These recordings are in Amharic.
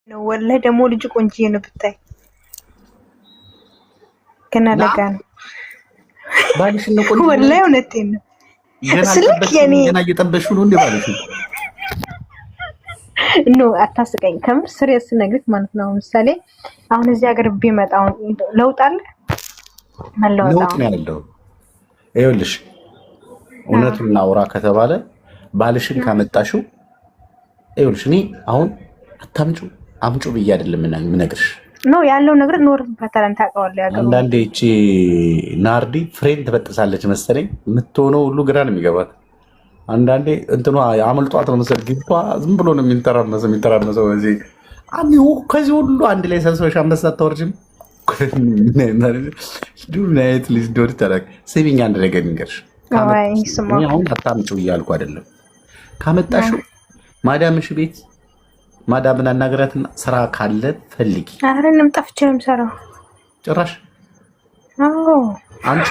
ነው ወላሂ ደግሞ ልጅ ቆንጂዬ ነው ብታይ ገና ለጋ ነው ባልሽ ነው ቆንጆ ወላሂ እውነቴን ነው ስልክ የኔ ገና እየጠበሽ ነው እንዴ ባልሽ ኖ አታስቀኝ ከምር ስሪየስ ነግሪት ማለት ነው ምሳሌ አሁን እዚህ ሀገር ቢመጣው ለውጥ አለ ለውጥ ነው ያለው ይኸውልሽ እውነቱን እናውራ ከተባለ ባልሽን ካመጣሽው ይኸውልሽ እኔ አሁን አታምጩ አምጩ ብዬ አይደለም ምነግርሽ ነው ያለው ነገር ኖርበታለን ታውቀዋለህ ያገሩ አንዳንዴ እቺ ናርዲ ፍሬን ትበጥሳለች መሰለኝ የምትሆነው ሁሉ ግራ ነው የሚገባት አንዳንዴ እንትኗ አመልጧት ነው መሰል ግብቷ ዝም ብሎ ነው የሚተራመሰው እዚህ አሚው ከዚህ ሁሉ አንድ ላይ ሰብስበሽ አንበሳ አታወርጂም ናይት ልጅ ዶር ተረክ ሰሚኛ አንድ ነገር ንገርሽ አሁን አታምጩ እያልኩ አይደለም ካመጣሽው ማዳምሽ ቤት ማዳምን አናግራትና ስራ ካለ ፈልጊ አረንም ጠፍቼም ሰራው ጭራሽ አዎ አንቺ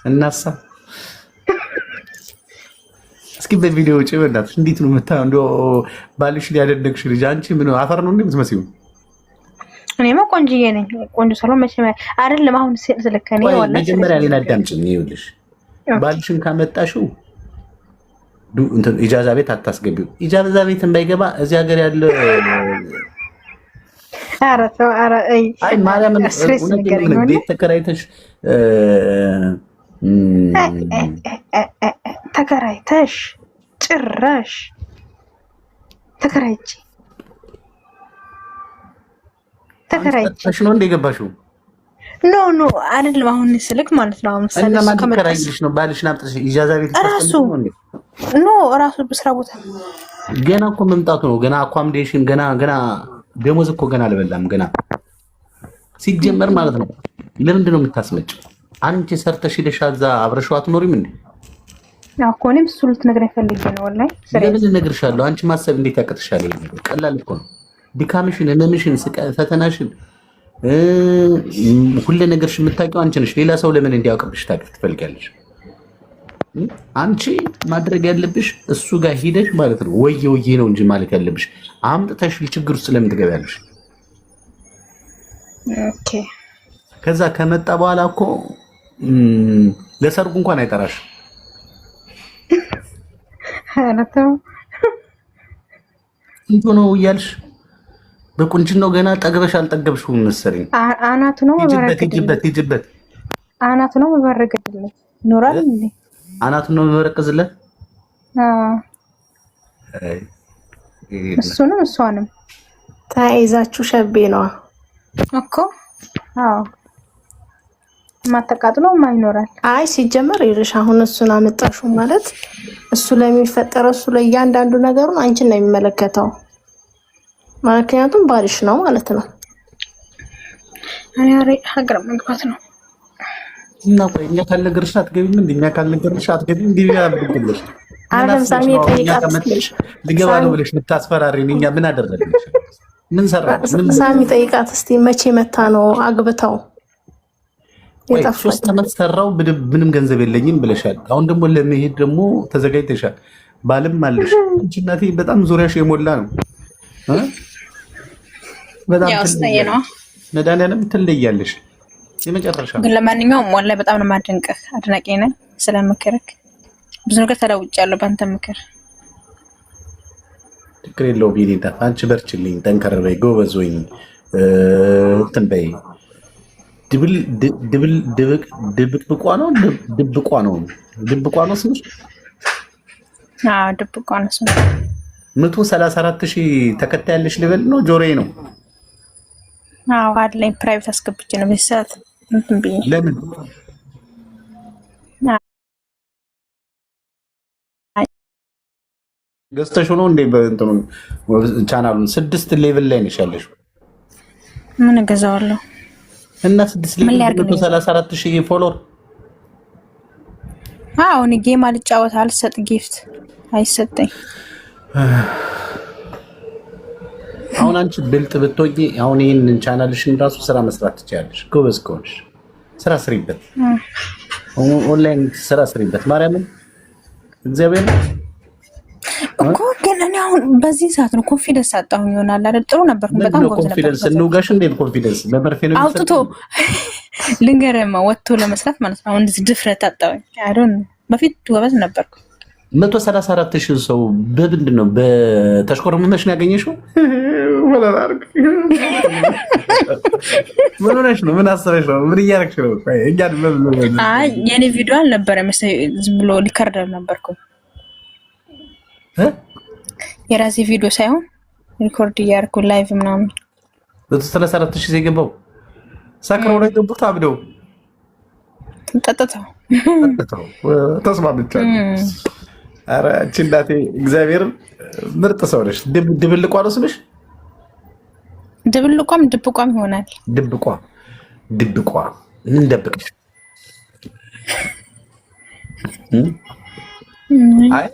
እናሳ እስኪ በቪዲዮ ውጪ በእናትሽ እንዴት ነው መታ እንዶ ባልሽ ሊያደደግሽ ልጅ አንቺ ምን አፈር ነው እንደምትመስዩ እኔማ ቆንጆዬ ነኝ ቆንጆ ሰሎን መቼም አይደለም አሁን ስለከኔ ወላሂ መጀመሪያ እኔን አዳምጪኝ ይኸውልሽ ባልሽን ካመጣሽው እንትን ኢጃዛ ቤት አታስገቢው ኢጃዛ ቤት እንዳይገባ እዚህ ሀገር ያለ አይ ማርያም ቤት ተከራይተሽ ጭራሽ ተከራይቼ ነው እንደገባሽው ኖ አይደለም አሁን ስልክ ማለት ነው አሁን ሰለሽ ከመጣሽ ነው ባልሽን አምጥተሽ ኢጃዛ ቤት ተቀምጠሽ ነው እንዴ ራሱ በስራ ቦታ ገና እኮ መምጣቱ ነው ገና አኮሞዴሽን ገና ደሞዝ እኮ ገና አልበላም ገና ሲጀመር ማለት ነው ለምንድን ነው የምታስመጪው አንቺ ሰርተሽ ሄደሽ አዛ አብረሽው አትኖሪም እንዴ ያው እኮ እኔም እሱ ልትነግረኝ ፈልጌ ነው ወላሂ ለምን እነግርሻለሁ አንቺ ማሰብ እንዴት ያቀጥሻል ይሄ ነገር ቀላል እኮ ነው ዲካምሽን እነምሽን ፈተናሽን ሁሉ ነገርሽ የምታውቂው አንቺ ነሽ ሌላ ሰው ለምን እንዲያውቅብሽ ትፈልጊያለሽ አንቺ ማድረግ ያለብሽ እሱ ጋር ሄደሽ ማለት ነው ወየ ነው እንጂ ማለት ያለብሽ አምጥተሽ ችግር ውስጥ ለምን ትገቢያለሽ ኦኬ ከዛ ከመጣ በኋላ እኮ ለሰርጉ እንኳን አይጠራሽ አናተው ነው እያልሽ በቁንጅናው ገና ጠግበሽ አልጠገብሽውም መሰለኝ አናቱ ነው ይጅበት አናቱ ነው መበረገድለት ኖራል እንዴ አናቱ ነው መበረቀዝለት እሱንም እሷንም ታይዛችሁ ሸቤ ነው እኮ አዎ ማተቃጥለው ማይኖራል አይ ሲጀመር ይርሽ አሁን እሱን አመጣሹ ማለት እሱ ለሚፈጠረው እሱ ለእያንዳንዱ ነገሩን አንቺን ነው የሚመለከተው ምክንያቱም ባልሽ ነው ማለት ነው እኔ ሀገር መግባት ነው እና ቆይ እኛ ካልነገርሽ አትገቢም እንደኛ ካልነገርሽ አትገቢም ግቢ ያብድልሽ አለም ሳሚ ጠይቃት ልገባ ነው ብለሽ ልታስፈራሪኝ እኛ ምን አደረግልሽ ምን ሰራሽ ምን ሳሚ ጠይቃት እስቲ መቼ መታ ነው አግብታው ሶስት ዓመት ሰራው ምንም ገንዘብ የለኝም ብለሻል አሁን ደግሞ ለመሄድ ደግሞ ተዘጋጅተሻል ባልም አለሽ አንቺ እናቴ በጣም ዙሪያሽ የሞላ ነው በጣም ያስተየነው መድኃኒዓለም ትለያለሽ የመጨረሻ ግን ለማንኛውም ወላሂ በጣም ነው ማድንቅህ አድናቂ ነኝ ስለምክርክ ብዙ ነገር ተለውጫለሁ ባንተ ምክር ትክክል የለውም ቢኒታ አንቺ በርችልኝ ጠንከር በይ ጎበዝ ወይ ተንበይ ድብቅ ነው ስምሽ አዎ ድብቋ ነው ስምሽ 134,000 ተከታይ ያለሽ ልበል ነው ጆሮዬ ነው አዎ አለኝ ፕራይቬት አስገብቼ ነው በሰዓት እንትን ብዬ ለምን ገዝተሽ ነው እንዴ በእንትኑ ቻናሉን 6 ሌቭል ላይ ነሽ ያለሽ ምን ገዛዋለሁ እና 6 ሌቭል 134,000 ፎሎወር አዎ እኔ ጌም አልጫወት አልሰጥ ጊፍት አይሰጠኝ አሁን አንቺ ብልጥ ብትወጪ አሁን ይሄንን ቻናልሽን ራሱ ስራ መስራት ትችያለሽ ጎበዝ ከሆንሽ ስራ ስሪበት ኦንላይን ስራ ስሪበት ማርያምን እግዚአብሔር እኮ ግን እኔ አሁን በዚህ ሰዓት ነው ኮንፊደንስ አጣሁኝ ይሆናል አይደል? ጥሩ ነበር፣ በጣም ጎበዝ ነበር። ኮንፊደንስ እንውጋሽ እንዴት ኮንፊደንስ በመርፌ ነው አውጥቶ ልንገርማ ወጥቶ ለመስራት ማለት ነው። አሁን እንደዚህ ድፍረት አጣሁኝ። አይዶን በፊት ጎበዝ ነበርኩ። 134,000 ሰው በምንድን ነው በተሽኮርመመሽ ነው ያገኘሽው? ምን ሆነሽ ነው? ምን አሰረሽ ነው? ምን እያደረግሽ ነው? አይ የኔ ቪዲዮ አልነበረም፣ ዝም ብሎ ሊከርደር ነበርኩ። የራሴ ቪዲዮ ሳይሆን ሪኮርድ እያደረኩ ላይቭ ምናምን 134,000 የገባው ሳክሮ ላይ ገቡት አብደው ጠጥተው ተስማምቻለሁ። ኧረ አንቺ እናቴ እግዚአብሔር ምርጥ ሰው ነሽ። ድብልቋ ነው ስምሽ? ድብልቋም ድብቋም ይሆናል። ድብቋ ምን ደብቅሽ? አይ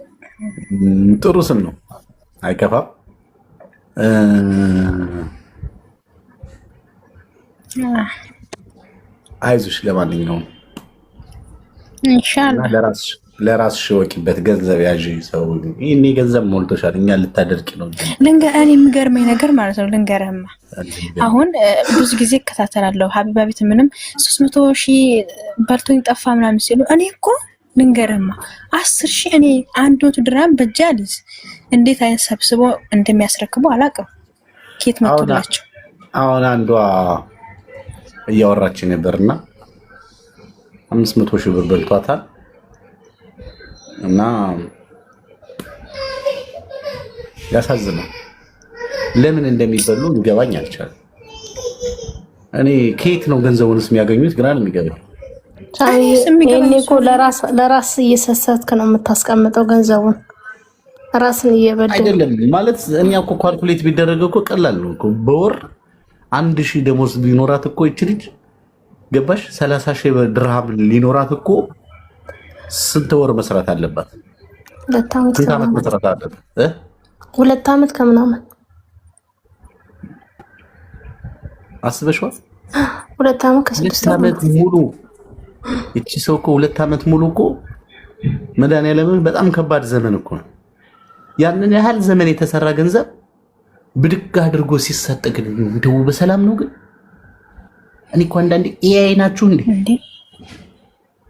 ጥሩ ስም ነው፣ አይከፋም። አይዞሽ ለማንኛውም ኢንሻአላህ ለራስሽ ወቂበት፣ ገንዘብ ያዥ። ሰው ይሄኔ ገንዘብ ሞልቶሻል፣ እኛ ልታደርቂ ነው። እኔ የሚገርመኝ ነገር ማለት ነው ልንገርህማ፣ አሁን ብዙ ጊዜ እከታተላለሁ ሀቢባ ቤት ምንም 300,000 በልቶኝ ጠፋ ምናምን ሲሉ እኔ እኮ ልንገርህማ 10,000 እኔ 100 ድራም በእጄ አልይዝ። እንዴት አይነት ሰብስቦ እንደሚያስረክቡ አላውቅም። ኬት መጥቶላቸው አሁን አንዷ እያወራች ነበርና 500,000 ብር በልቷታል እና ያሳዝናል። ለምን እንደሚበሉ ሊገባኝ አልቻለም። እኔ ከየት ነው ገንዘቡንስ የሚያገኙት ግራ ነው የሚገባኝ። እኔ እኮ ለራስ እየሰሰትክ ነው የምታስቀምጠው ገንዘቡን ራስን እየበደለ አይደለም ማለት። እኛ እኮ ካልኩሌት ቢደረግ እኮ ቀላል ነው እኮ። በወር 1,000 ደሞዝ ቢኖራት እኮ ይች ልጅ ገባሽ 30,000 ድርሃም ሊኖራት እኮ ስንት ወር መስራት አለባት? 2 ዓመት መስራት አለባት። 2 ዓመት ከምናምን አስበሽዋል? 2 ዓመት ከ6 ዓመት ሙሉ እቺ ሰው እኮ 2 ዓመት ሙሉ እኮ መድኃኒዓለምን በጣም ከባድ ዘመን እኮ ነው። ያንን ያህል ዘመን የተሰራ ገንዘብ ብድግ አድርጎ ሲሰጥ ግን እንደው በሰላም ነው? ግን እኔ እኮ አንዳንዴ ኤአይ ናችሁ እንዴ?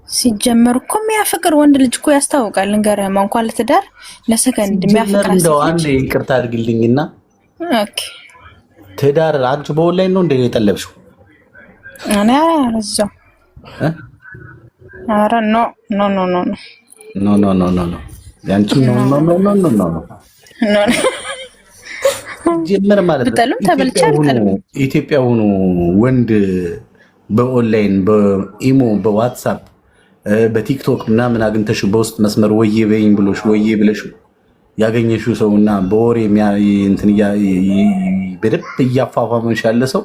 ሲጀመር እኮ የሚያፈቅር ወንድ ልጅ እኮ ያስታውቃል። እንገረማ እንኳን ለትዳር ለሰከንድ የሚያፈቅር እንደው አንዴ ይቅርታ አድርግልኝና ኦኬ፣ ትዳር አንቺ በኦንላይን ነው እንደ የጠለብሽው? እኔ አረዛው አረ ኖ ኖ ኖ ኖ ኖ ኖ ኖ ኖ ኖ ያንቺ ኖ ኖ ኖ ኖ ኖ ኖ ኖ ጀመር ማለት በጣም ተበልቻል። ኢትዮጵያ ሆኖ ወንድ በኦንላይን በኢሞ በዋትስአፕ በቲክቶክ ምናምን አግኝተሽ በውስጥ መስመር ወዬ በይኝ ብሎሽ ወዬ ብለሽ ያገኘሽው ሰውና በወሬ እንትን በደብ እያፋፋመሽ ያለ ሰው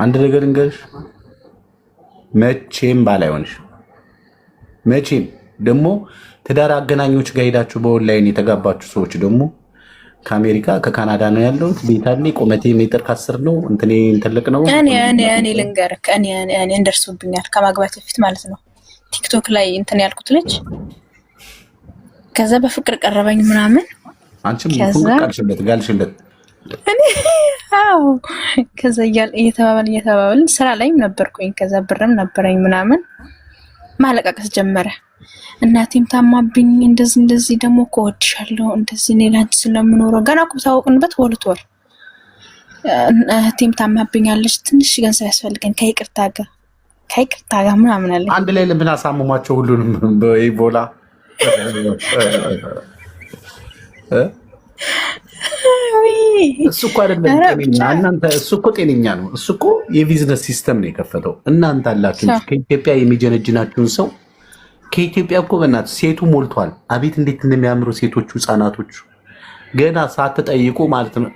አንድ ነገር እንገርሽ፣ መቼም ባል አይሆንሽ። መቼም ደግሞ ትዳር አገናኞች ጋር ሄዳችሁ በኦንላይን የተጋባችሁ ሰዎች ደግሞ ከአሜሪካ ከካናዳ ነው ያለው። ቤታኔ ቁመቴ ሜትር ከ10 ነው። እንትኔ ትልቅ ነው። እኔ ልንገርህ እኔ እንደርሱብኛል ከማግባት በፊት ማለት ነው። ቲክቶክ ላይ እንትን ያልኩት ልጅ ከዛ በፍቅር ቀረበኝ ምናምን። አንቺም ቃልሽለት ጋልሽለት እኔ አዎ። ከዛ እየተባባልን ስራ ላይም ነበርኩኝ። ከዛ ብርም ነበረኝ ምናምን። ማለቃቀስ ጀመረ። እናቴም ታማብኝ እንደዚህ ደግሞ እኮ እወድሻለሁ እንደዚህ እኔ ላንቺ ስለምኖረው ገና እኮ ታወቅንበት 2 ወር እህቴም ታማብኛለች ትንሽ ገንዘብ ያስፈልገን ከይቅርታ ጋር ምናምን አለ። አንድ ላይ ለምን አሳመሟቸው ሁሉንም በኢቦላ እሱ እኮ አይደለም ጤነኛ። እናንተ እሱ እኮ ጤነኛ ነው። እሱ እኮ የቢዝነስ ሲስተም ነው የከፈተው። እናንተ አላችሁ ከኢትዮጵያ የሚጀነጅናችሁን ሰው ከኢትዮጵያ እኮ በእናትህ ሴቱ ሞልቷል። አቤት እንዴት እንደሚያምሩ ሴቶቹ ህፃናቶቹ ገና ሳትጠይቁ ማለት ነው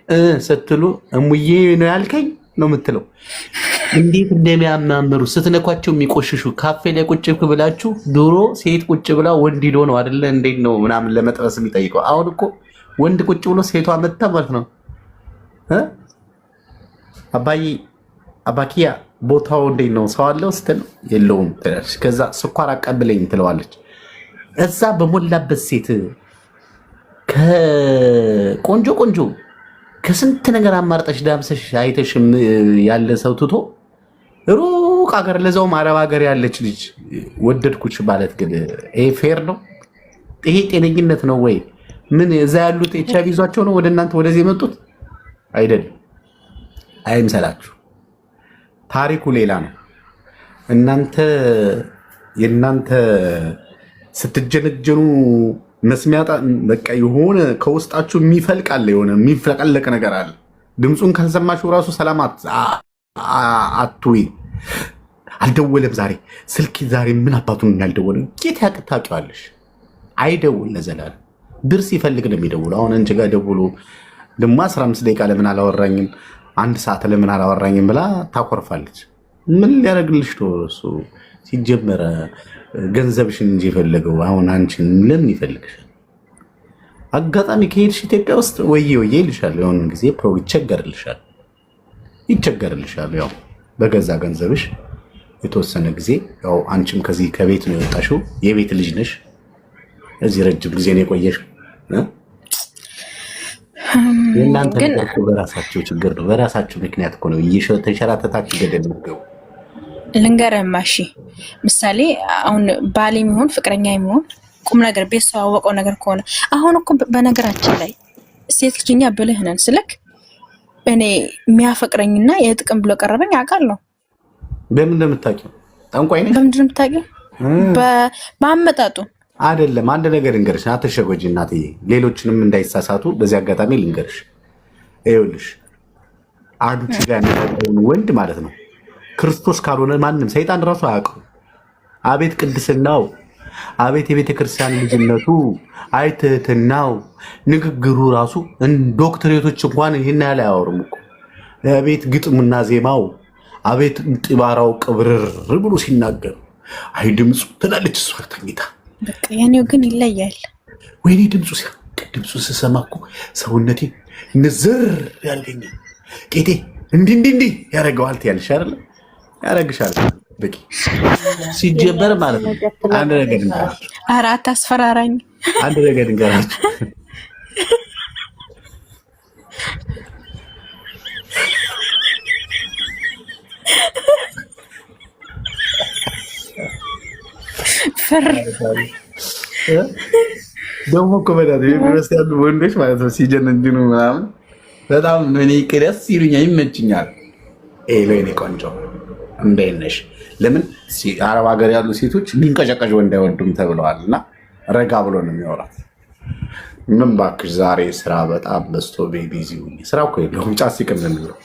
ስትሉ እሙዬ ነው ያልከኝ ነው የምትለው። እንዴት እንደሚያማምሩ ስትነኳቸው የሚቆሽሹ ካፌ ላይ ቁጭ ብላችሁ ድሮ ሴት ቁጭ ብላ ወንድ ሂዶ ነው አይደለ እንዴት ነው ምናምን ለመጥረስ የሚጠይቀው። አሁን እኮ ወንድ ቁጭ ብሎ ሴቷ መጣ ማለት ነው አባኪያ ቦታው እንዴት ነው ሰው አለው ስትል የለውም ትላለች። ከዛ ስኳር አቀብለኝ ትለዋለች። እዛ በሞላበት ሴት ከቆንጆ ቆንጆ ከስንት ነገር አማርጠሽ ዳብሰሽ አይተሽ ያለ ሰው ትቶ ሩቅ ሀገር ለዛውም አረብ ሀገር ያለች ልጅ ወደድኩሽ ማለት ግን ይሄ ፌር ነው? ይሄ ጤነኝነት ነው ወይ? ምን እዛ ያሉት ኤችአይቪ ይዟቸው ነው ወደ እናንተ ወደዚህ የመጡት? አይደለም። አይምሰላችሁ። ታሪኩ ሌላ ነው። የእናንተ ስትጀነጀኑ መስሚያጣ በቃ የሆነ ከውስጣችሁ የሚፈልቃል የሆነ የሚፈለቀለቅ ነገር አለ። ድምፁን ካልሰማችሁ ራሱ ሰላማት አትዊ አልደወለም ዛሬ ስልክ ዛሬ ምን አባቱን ያልደወለ ጌታ ታውቂዋለሽ። አይደውል ለዘላለም ብር ሲፈልግ ነው የሚደውለው። አሁን አንቺ ጋር ደውሎ ደግሞ 15 ደቂቃ ለምን አላወራኝም 1 ሰዓት ለምን አላወራኝም ብላ ታኮርፋለች። ምን ሊያደርግልሽ ነው እሱ? ሲጀመረ ገንዘብሽን እንጂ የፈለገው አሁን አንቺን ለምን ይፈልግሻል? አጋጣሚ ከሄድሽ ኢትዮጵያ ውስጥ ወዬ ይልሻል። የሆነ ጊዜ ይቸገርልሻል። ያው በገዛ ገንዘብሽ የተወሰነ ጊዜ ያው አንቺም ከዚህ ከቤት ነው የወጣሽው። የቤት ልጅ ነሽ። እዚህ ረጅም ጊዜ ነው የቆየሽው። የእናንተ ነገር በራሳቸው ችግር ነው። በራሳቸው ምክንያት እኮ ነው ተንሸራተታችሁ ገደል የምትገቡ። ልንገርህማ እሺ፣ ምሳሌ አሁን ባል የሚሆን ፍቅረኛ የሚሆን ቁም ነገር ቤተሰብ ያወቀው ነገር ከሆነ አሁን እኮ በነገራችን ላይ ሴት ልጅኛ ብልህ ነን ስልክ እኔ የሚያፈቅረኝና የጥቅም ብሎ ቀረበኝ አውቃለሁ። በምን እንደምታውቂው? ጠንቋይ ነኝ። በምንድን ነው የምታውቂው? በአመጣጡ አይደለም። አንድ ነገር ልንገርሽ፣ አትሸጎጂ እናትዬ፣ ሌሎችንም እንዳይሳሳቱ በዚህ አጋጣሚ ልንገርሽ። ይኸውልሽ አንቺ ጋር ያለውን ወንድ ማለት ነው ክርስቶስ ካልሆነ ማንም ሰይጣን ራሱ አያውቀው። አቤት ቅድስናው፣ አቤት የቤተ ክርስቲያን ልጅነቱ፣ አይትህትናው፣ ንግግሩ ራሱ ዶክትሬቶች እንኳን ይህን ያህል አያወሩም እኮ። አቤት ግጥሙና ዜማው፣ አቤት ጥባራው ቅብርር ብሎ ሲናገር፣ አይ ድምፁ ትላለች እሷ ተኝታ። በቃ ያኔው ግን ይለያል። ወይኔ ድምፁ ስሰማ እኮ ሰውነቴ ንዝር ያልገኛል። ቄቴ እንዲህ ያደርገዋል ትያለሽ አይደለ? ያደርግሻል። በቂ ሲጀበር ማለት ነው። አንድ ነገር እንገራችሁ። ኧረ አታስፈራራኝ። አንድ ነገር እንገራችሁ። ደግሞ እኮ ዩኒቨርሲቲ ያሉ ወንዶች ማለት ነው ሲጀነጅኑ ምናምን በጣም እኔ ቅደስ ይሉኛል፣ ይመችኛል። ሌኔ ቆንጆ እንዴት ነሽ? ለምን አረብ ሀገር ያሉ ሴቶች ሊንቀጨቀጭ ወንድ አይወዱም ተብለዋል። እና ረጋ ብሎ ነው የሚያወራት። ምን እባክሽ ዛሬ ስራ በጣም በዝቶ ቢዚ ሁኚ። ስራ እኮ የለውም ጫት ሲቅም ነው የሚለው።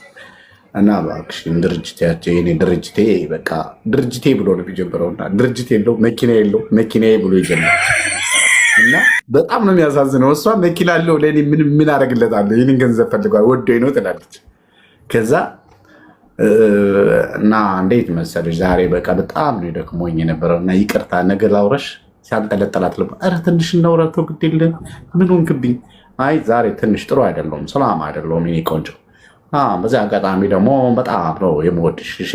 እና እባክሽ ድርጅቴ በቃ ድርጅቴ ብሎ ነው የሚጀምረው። እና ድርጅት የለው መኪና የለው መኪናዬ ብሎ ይጀምራል። እና በጣም ነው የሚያሳዝነው። እሷ መኪና አለው ለእኔ ምን አደርግለታለሁ? ይህንን ገንዘብ ፈልጓል ወዶኝ ነው ትላለች። ከዛ እና እንዴት መሰለሽ ዛሬ በቃ በጣም ነው ደክሞኝ የነበረው እና ይቅርታ ነገ ላውራሽ ሲያንጠለጠላት ኧረ ትንሽ እናውራ ተው ግድ የለም ምን ሆንክብኝ? አይ ዛሬ ትንሽ ጥሩ አይደለሁም ሰላም አይደለሁም የእኔ ቆንጆ። በዚህ አጋጣሚ ደግሞ በጣም ነው የምወድሽ። እሺ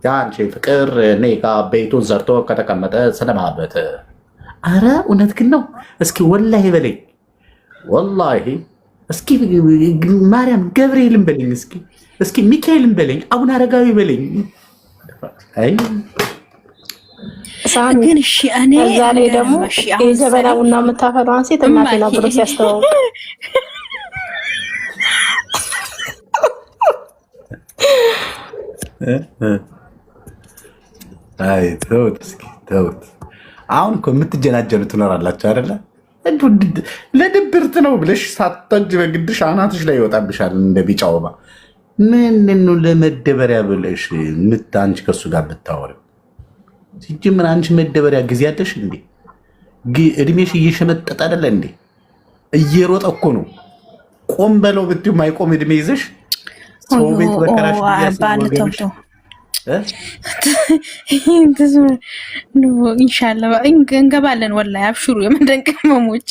የአንቺ ፍቅር እኔ ጋ ቤቱን ሰርቶ ከተቀመጠ ሰነባበት። አረ እውነት ግን ነው። እስኪ ወላሂ በለኝ ወላሂ እስኪ ማርያም ገብርኤልን በለኝ እስኪ ሚካኤልን በለኝ አቡነ አረጋዊ በለኝ። ግን እሺ እኔ እዛ ላይ ደግሞ የዘበና ቡና የምታፈላዋን ሴት እናቴና ብሎ ሲያስተዋውቅ አይ ተውት እስኪ ተውት። አሁን እኮ የምትጀናጀኑ ትኖራላችሁ አይደለ? ለድብርት ነው ብለሽ ሳትጠጅ በግድሽ አናትሽ ላይ ይወጣብሻል እንደ ቢጫ ወባ። ምንድን ነው ለመደበሪያ ብለሽ አንቺ ከሱ ጋር ብታወሪው? ሲጀምር አንቺ መደበሪያ ጊዜ አለሽ እንዴ? እድሜሽ እየሸመጠጠ አይደለ እንዴ? እየሮጠ እኮ ነው። ቆም በለው ብትይው ማይቆም እድሜ ይዘሽ ሰው ቤት በከራሽ ኢንሻላህ እንገባለን። ወላሂ አብሽሩ የመንደን ቅመሞች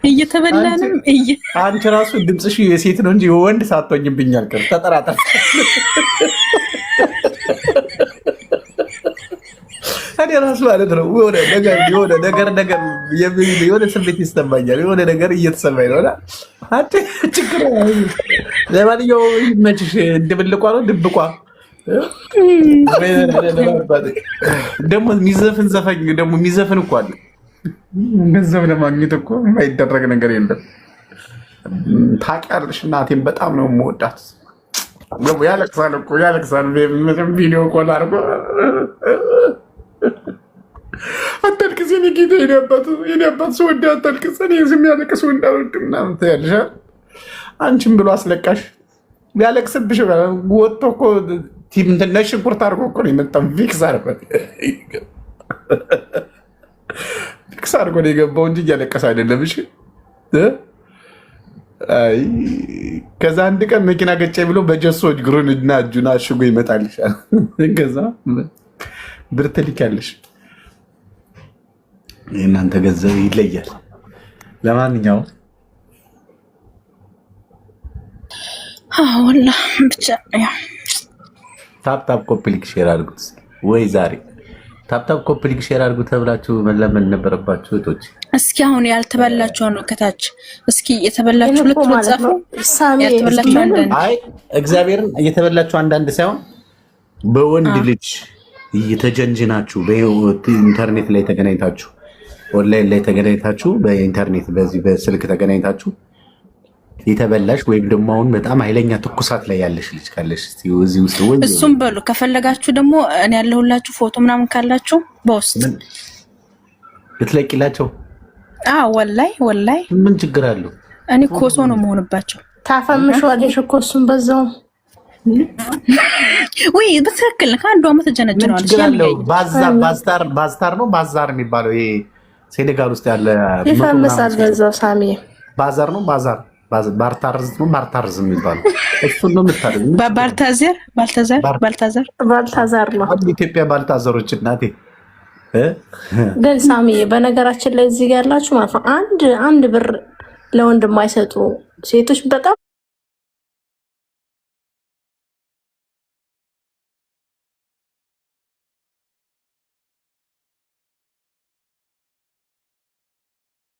እየተበላንም አንቺ ራሱ ድምፅሽ የሴት ነው እንጂ ወንድ ሳትሆኝብኝ አልቀር ተጠራጠር። እኔ ራሱ ማለት ነው የሆነ ስሜት ይሰማኛል። የሆነ ነገር እየተሰማኝ ነው። አንተ ችግር ለማንኛውም ይመችሽ። ድብልቋ ነው ድብቋ ደግሞ የሚዘፍን ዘፋኝ ደግሞ የሚዘፍን እኮ አለ። ገንዘብ ለማግኘት እኮ የማይደረግ ነገር የለም። ታውቂያለሽ፣ እናቴን በጣም ነው የምወዳት። ያለቅሳል እኮ ያለቅሳል። ቪዲዮ ኮል አድርጎ አታልቅስ የኔ ጌታ የኔ አባት ስወዳ አታልቅስ፣ እኔ ዝም ያለቅስ ወንዳወድ ምናምን ትያለሽ። አንቺም ብሎ አስለቃሽ ያለቅስብሽ ወጥቶ እኮ ነጭ ሽንኩርት አድርጎ እኮ ነው የመጣው። ቪክስ አድርጎ ነው የገባው እንጂ እያለቀስ አይደለም። እሺ ከዛ አንድ ቀን መኪና ገጨ ብሎ በጀሶ እግሩን እና እጁን አሽጎ ይመጣልሻል። ከዛ ብር ትልኪያለሽ። የእናንተ ገንዘብ ይለያል። ለማንኛውም ወላ ብቻ ታፕታፕ ኮፕሊክ ሼር አድርጉት ወይ ዛሬ ታፕታፕ ኮፕሊክ ሼር አድርጉት ተብላችሁ መለመን ነበረባችሁ እህቶች። እስኪ አሁን ያልተበላችሁ ነው ከታች እስኪ የተበላችሁ ሁለት ወጻፉ ያልተበላችሁ አንዳንድ አይ እግዚአብሔርን የተበላችሁ አንዳንድ ሳይሆን በወንድ ልጅ እየተጀንጅናችሁ በኢንተርኔት ላይ ተገናኝታችሁ ኦንላይን ላይ ተገናኝታችሁ በኢንተርኔት በዚህ በስልክ ተገናኝታችሁ የተበላሽ ወይም ደግሞ አሁን በጣም ኃይለኛ ትኩሳት ላይ ያለሽ ልጅ ካለሽ እዚህ ውስጥ ወይ እሱም በሉ ከፈለጋችሁ ደግሞ እኔ ያለሁላችሁ ፎቶ ምናምን ካላችሁ በውስጥ ብትለቂላቸው ወላይ ምን ችግር አለው? እኔ ኮሶ ነው መሆንባቸው። ታፈምሽዋለሽ እኮ እሱም በዛው ወይ በትክክል ከአንዱ አመት ጀነጀነዋለሽ። ባዛር ነው ባዛር የሚባለው ይሄ ሴኔጋል ውስጥ ያለ ይፈምሳል። በዛው ሳሚ ባዛር ነው ባርታርዝ የሚባለው እሱን ነው የምታደርገው። ባልታዛር ነው ኢትዮጵያ ባልታዘሮች እናቴ። ግን ሳሚ በነገራችን ላይ እዚህ ጋር ያላችሁ ማለት ነው አንድ ብር ለወንድ የማይሰጡ ሴቶች በጣም